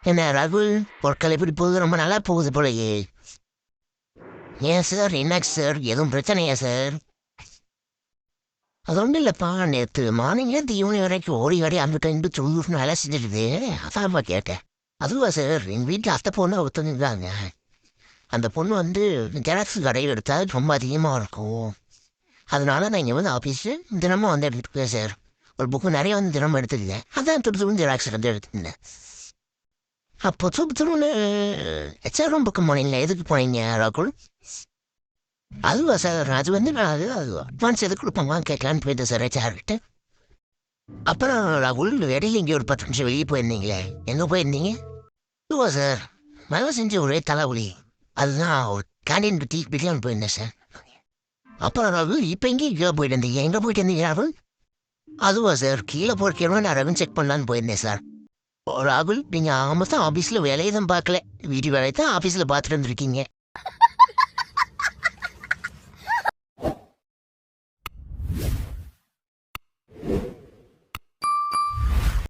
என்ன ராகுல் பொருட்கள் எப்படி போகுது? ரொம்ப நல்லா போகுது போலயே. ஏன் சார், என்னாச்சு சார்? எதுவும் பிரச்சனையா சார்? அது ஒன்றும் இல்லைப்பா, நேற்று மார்னிங்லேருந்து ஈவினிங் வரைக்கும் ஓடி வரை அந்த இருந்து தொழில்நுட்பம் வேலை செஞ்சிருது. அதான்ப்பா கேட்டேன். அதுவா சார், எங்கள் வீட்டில் அத்தை பொண்ணு ஒருத்தவங்க. அந்த பொண்ணு வந்து ஜெராக்ஸ் கடையில் எடுத்தா ரொம்ப அதிகமாக இருக்கும். அதனால நான் இங்கே வந்து ஆஃபீஸு தினமும் வந்து எடுத்துகிட்டு போய் சார். ஒரு புக்கு நிறைய வந்து தினமும் எடுத்துருந்தேன். அதான் துரு ஜெராக்ஸ் வந்து எடுத்துருந்தேன். அப்போ துருன்னு ஹெச்ஆர்எம் பக்கம் போனீங்களா? எதுக்கு போனீங்க ராகுல்? அதுவா சார், அது வந்து நான் அது அட்வான்ஸ் எதுக்கு கொடுப்பாங்க கேட்கலான்னு போயிட்டேன் சார் ஹெச்ஆர்கிட்ட. அப்புறம் ராகுல் இடையில இங்கே ஒரு 10 நிமிஷம் வெளியே போயிருந்தீங்களே, எங்கே போயிருந்தீங்க? இதுவா சார், மழை செஞ்ச ஒரே தலைவலி. அதுதான் ஒரு கேண்டீன் டீ பிடிக்கலான்னு போயிருந்தேன் சார். அப்புறம் ராகுல் இப்போ எங்கேயும் கீழே போயிட்டு இருந்தீங்க, எங்கே போயிட்டு இருந்தீங்க ராகுல்? அதுவா சார், கீழே போகிறக்கே நான் ரெவன் செக் பண்ணலான்னு போயிருந்தேன் சார். ராகுல், நீங்கள் ஆமாம் தான் ஆஃபீஸில் வேலையை தான் பார்க்கல, வீட்டு வேலையை தான் ஆஃபீஸில் பார்த்துட்டு வந்துருக்கீங்க.